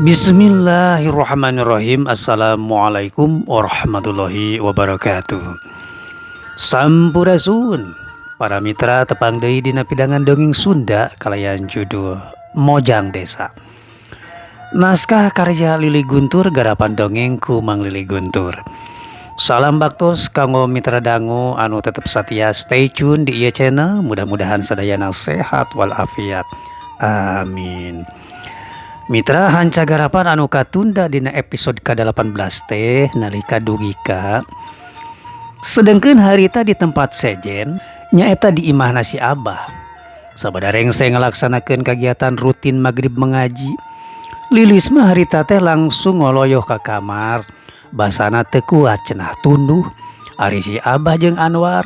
Bismillahirrahmanirrahim. Assalamualaikum warahmatullahi wabarakatuh. Sampurasun para mitra tepang deui dina pidangan dongeng Sunda kalayan judul Mojang Desa. Naskah karya Lili Guntur, garapan dongeng ku Mang Lili Guntur. Salam baktos kanggo mitra dangu anu tetep satia stay tune di ieu channel, mudah-mudahan sadayana sehat walafiat. Amin. Mitra hanca garapan anu katunda dina episode ke-18 teh nalika dugika sedengkeun harita di tempat sejen nyaeta di imahna si Abah. Sabadareng saya ngalaksanakeun kegiatan rutin magrib mengaji, Lilis mah harita teh langsung ngoloyoh ka kamar. Basana teu kuat cenah tunduh ari si Abah jeung Anwar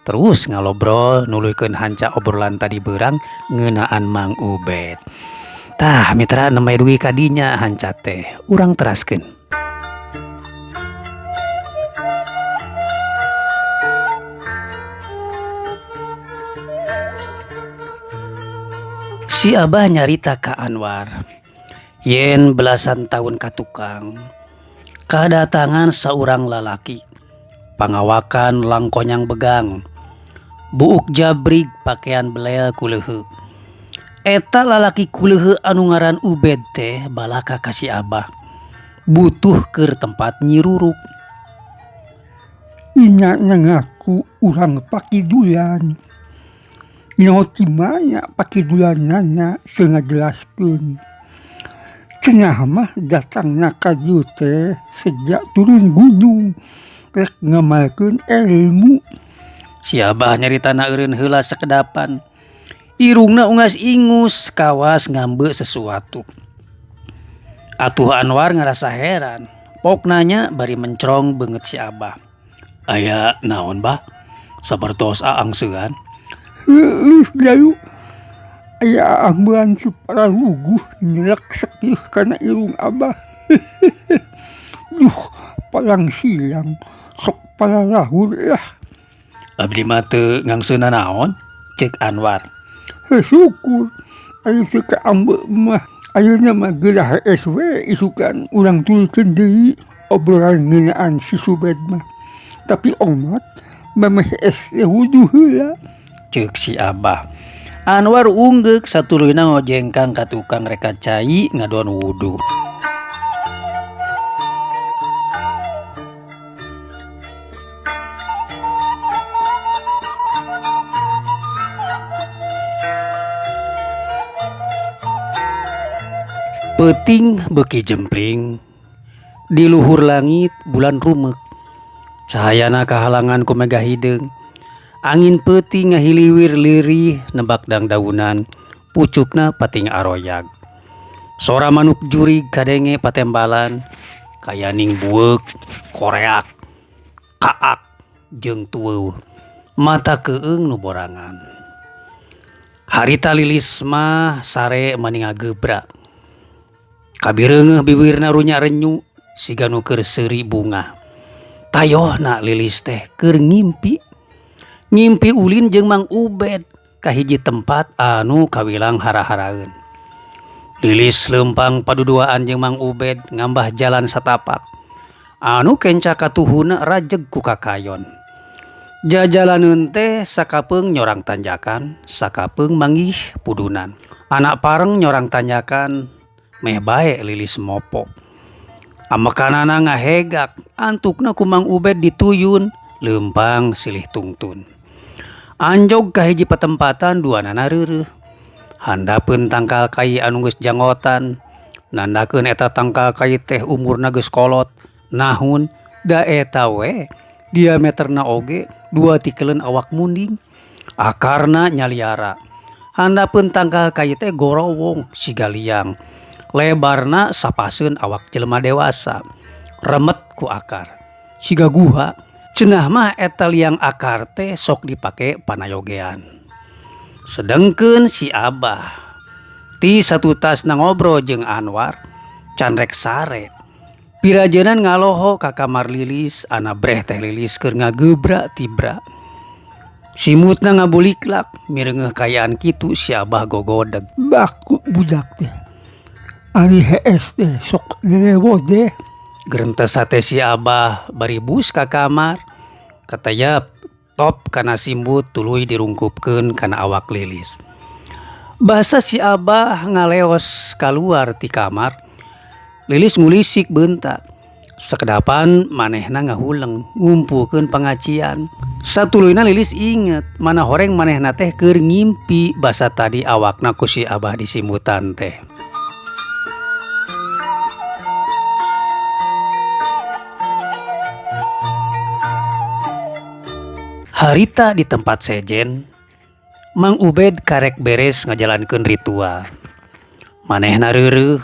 terus ngalobrol nuluykeun hanca obrolan tadi beurang ngeunaan Mang Ubed. Tah mitra nemai dugi kadinya hanca teh urang teraskeun. Si Abah nyarita ka Anwar yen belasan tahun ka tukang kadatangan saurang lalaki pangawakan langkonyang begang buuk jabrig pakaian belel kuleuheuk. Eta lalaki kuleuheuk anu ngaran Ubed teh balaka ka si Abah butuh keur tempat nyiruruk. Inya ngaku urang pakidulan. Nyaho ti mana pakidulanana seu ngajelaskeun. Cenah mah datangna ka dieu teh sejak turun gunung rek ngamalkeun ilmu. Si Abah nyaritana eureun heula sakedapan. Irungna unggas ingus kawas ngambe sesuatu. Atuh Anwar ngerasa heran. Pok nanya bari mencrong beungeut si Abah. Aya naon bah? Sapertos aang seuan. Heuh dayu. Aya ambean supara luguh nyelek sekih kana irung Abah. Duh, palang siang sok palalahur lah. Abdi mah teu ngangseuna naon? Cek Anwar. Syukur aya teu ka ambe mah ayeuna mah geullah SW isukan urang tulikeun deui obrolan ngeunaan si Subed mah. Tapi omat memeh SW wudu heula. Cek si Abah. Anwar unggeuk satuluyna ngojengkang ka tukang reka cai ngadon wudu. Peuting beuki jempling di luhur langit bulan rumek. Cahayana kahalangan ku mega hideung. Angin peuting ngahiliwir lirih nebak dangdaunan, pucukna pating aroyag. Sora manuk jurig kadenge patembalan, kayaning bueuk, koreak, kaak jeung tueuh. Mata keueung nu borangan. Harita Lilis mah sare mani ngagebra. Kabireungeuh bibirna runya renyu siga nu keur seuri bunga. Tayohna Lilis teh keur ngimpi. Ngimpi ulin jeung Mang Ubed ka hiji tempat anu kawilang hara-haraeun. Lilis leumpang paduduaan jeung Mang Ubed ngambah jalan satapak anu kenca katuhuna rajeg ku kakayon. Jajalaneun teh sakapeung nyorang tanjakan, sakapeung manggih pudunan. Anak pareng nyorang tanjakan meh bae Lilis mopo. Amekanana ngahegak antukna ku Mang Ubed dituyun leumpang silih tungtun. Anjog ka hiji patempatan duanana reureuh. Handapeun tangkal kai anu geus janggotan. Nandakeun eta tangkal kai teh umurna geus kolot. Nahun da eta we diameterna oge 2 tikeleun awak munding. Akarna nyaliara. Handapeun tangkal kai teh gorowong siga liang. Lebarna sapaseun awak jelema dewasa. Remet ku akar siga guha. Cenah mah eta liang akar teh sok dipake panayogean. Sedengkeun si Abah ti satu tasna ngobrol jeung Anwar can rek sare. Pirajeunan ngaloho ka kamar Lilis, ana breh teh Lilis keur ngagebra tibra. Simutna ngabuliklak mireungeuh kayaan kitu si Abah gogodeg. Baku budak teh. Ari hees teh sok lelewo deh. Gerentes sate si Abah bari bus ka kamar. Katayap top kana simbut tuluy dirungkupkeun kana awak Lilis. Basa si Abah ngaleos keluar ti kamar. Lilis ngulisik beunta. Sakedapan manehna ngahuleng ngumpulkeun pangacian. Satuluyna Lilis inget mana horeng manehna teh keur ngimpi basa tadi awakna ku si Abah disimbutan teh. Harita di tempat sejen, Mang Ubed karek beres ngajalankeun ritual. Manehna reureuh,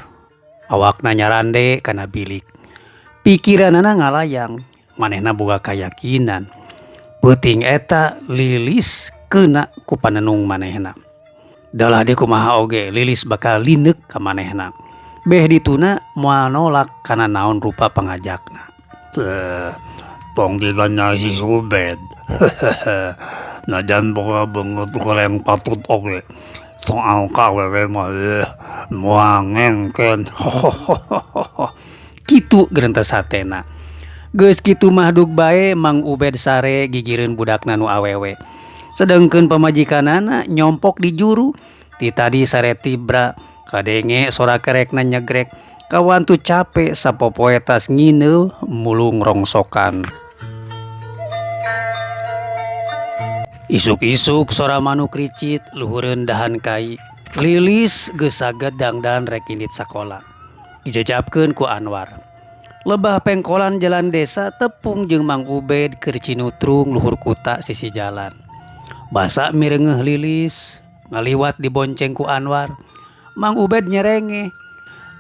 awakna nyarande kana bilik. Pikiranana ngalayang, manehna boga kayakinan. Peuting eta Lilis keuna ku panenung manehna. Dalah dia kumaha oge Lilis bakal lineuk ka manehna. Beh dituna moal nolak kana naon rupa pangajakna. Tong ditanya si Subed. Najan boga banget goreng patut oge. Soal kawewe mah moal ngengken. Kitu gerentes hatena. Geus kitu mah dug bae Mang Ubed sare gigireun budakna nu awewe. Sedengkeun pamajikanana nyompok di juru. Ti tadi sare tibra kadenge sora kerekna nyegrek. Kawan tu capek sapopoe tas ngineu mulung rongsokan. Isuk-isuk sora manuk ricit luhureun dahan kai. Lilis geus saged dangdan rek indit sakola. Dijajabkeun ku Anwar. Lebah pengkolan jalan desa tepung jeung Mang Ubed keur cinutrung luhur kuta sisi jalan. Basa mireungeuh Lilis ngaliwat dibonceng ku Anwar. Mang Ubed nyerenge.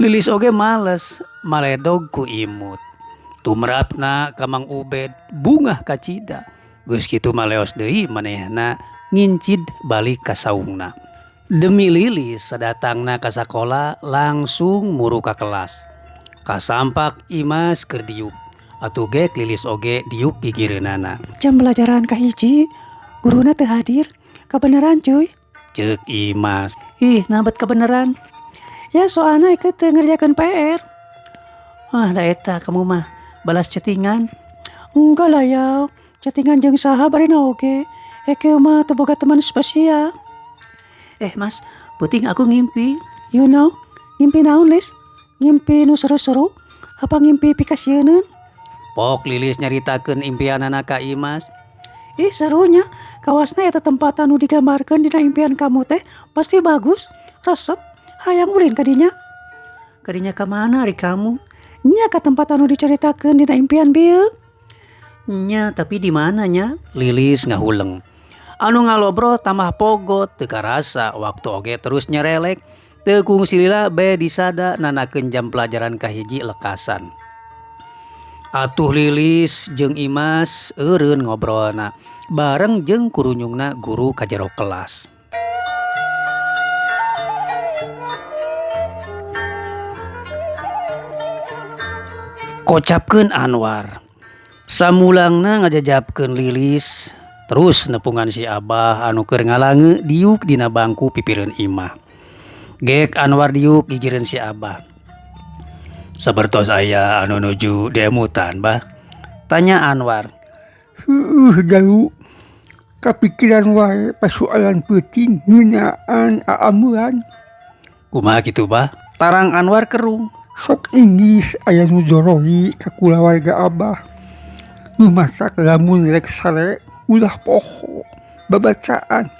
Lilis oge males maledog ku imut. Tumrapna ka Mang Ubed bungah kacida. Geus kitu maleos deui manehna ngincid balik ka saungna. Demi Lilis sadatangna ka sakola langsung muru ka kelas. Kasampak Imas keur diuk. Atuh gek Lilis oge diuk gigireunana. Jam pelajaran kahiji, guruna teu hadir. Kabeneran cuy? Ceuk Imas. Ih, nabat kebeneran. Ya soalna ikut teu ngerjakeun PR. Da eta kamu mah balas chattingan. Enggak lah ya. Chattingan jeung saha barina oge. Eke mah teu boga teman spesial. Mas, penting aku ngimpi. You know, ngimpi naon, Lis? Ngimpi nu seru-seru? Apa ngimpi pikasieun? Pok Lilis nyaritakeun impianana ka Imas. Ih, serunya. Kawasna eta tempat anu digambarkeun dina impian kamu teh pasti bagus, resep. Hayang ulin kadinya. Kadinya ka mana ari kamu? Nya ka tempat anu diceritakeun dina impian bieu. Nya, tapi di mananya? Lilis ngahuleng. Anu ngalobro tambah pogot teu karasa waktu oge terus nyerelek. Teu kungsi lila bae disada nanakeun jam pelajaran kahiji lekasan. Atuh Lilis jeung Imas eureun ngobrolna bareng jeung kurunyungna guru ka jero kelas. Kocapkeun Anwar. Samulangna ngajajabkeun Lilis terus nepungan si Abah anu keur ngalange diuk dina bangku pipireun imah. Gek Anwar diuk gigireun si Abah. Sabertos aya anu nuju demutan, Bah? Tanya Anwar. Dalu kapikiran wae persoalan penting ngeunaan aamulan. Kumaha kitu, Bah? Tarang Anwar kerung. Sok inggis aya nu doroi ka kulawarga Abah. Nu masak lamun rek sare ulah poho babacaan.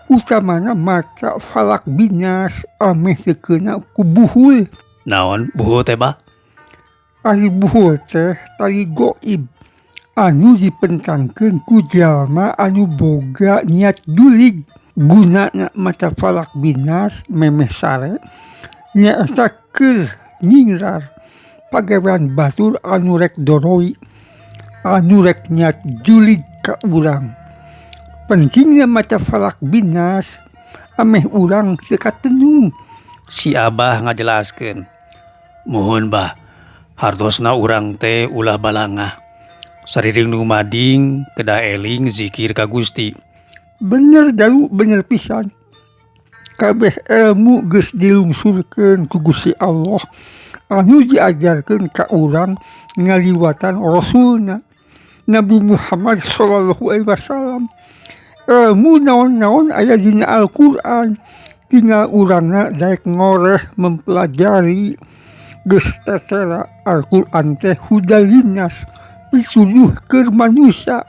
Utamana maca falak binas ameh sekeuna ku buhul. Naon buhul teh, Bah? Ari buhul teh tali goib anu dipentangkeun ku jalma anu boga niat julig. Gunana maca falak binas memeh sare nyaeta keur nyingrar pagawean batur anu rek doroi anu rek niat julig ka urang. Pentingna maca falak binas ameh urang teu katenung. Si Abah ngajelaskeun. Muhun, Bah. Hartosna urang teh ulah balangah. Sariring nu mading kedah eling zikir ka Gusti. Bener Dalu, bener pisan. kabeh ilmu geus dilungsurkeun ku Gusti Allah anu diajarkeun ka urang ngaliwatan Rasulna Nabi Muhammad sallallahu alaihi wasallam. Ilmu naon-naon aya dina Al-Qur'an, tinggal urangna daek ngoreh mempelajari. Geus tetera Al-Qur'an teh hudalinas pisuduh keur manusia.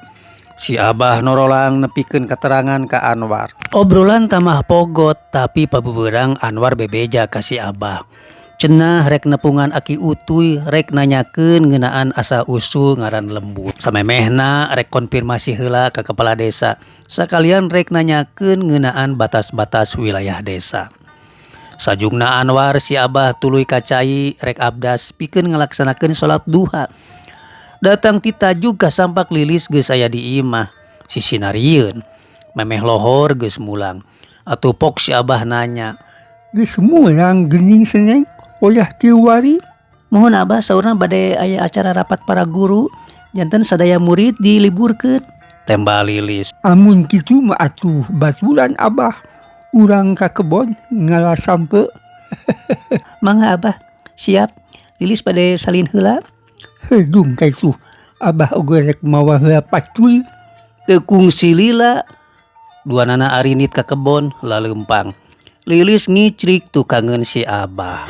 Si Abah norolang nepikeun keterangan ka Anwar. Obrolan tamah pogot tapi pabubeurang Anwar bebeja ka si Abah. Cenah rek nepungan aki utuy rek nanyakeun ngeunaan asa usul ngaran lembut. Samemehna rek konfirmasi heula ka kepala desa. Sakalian rek nanyakeun ngeunaan batas-batas wilayah desa. Sajungna Anwar si Abah tuluy kacai rek abdas pikeun ngalaksanakeun salat duha. Datang ti tajuk ka sampak lilis geus aya di imah. Sisinarieun memeh lohor geus mulang. Atuh pok si Abah nanya, Geus mulang geuning Seneng olah kiwari. Mohon Abah saurna bade aya acara rapat para guru janten sadaya murid diliburkeun. tembak lilis. Amun kitu mah atuh baturan Abah urang ka kebon ngalah sampe. Mangga Abah, siap. Lilis bade salin heula. Hedung kaitu Abah oge rek mawa heula pacul. Tekung si Lila duanana arinit ka kebon laleumpang. Lilis ngicrik tukangeun si Abah.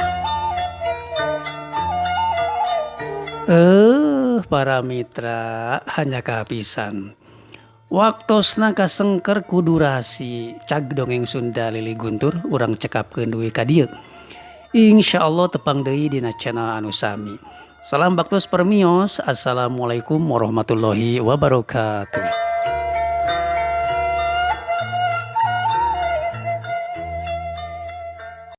Para mitra hanya kehabisan. Waktosna kasengker ku durasi cag dongeng Sunda Lili Guntur urang cekapkeun duwi ka dieu. Insyaallah tepang deui dina channel anu sami. Salam baktos permios. Assalamualaikum warahmatullahi wabarakatuh.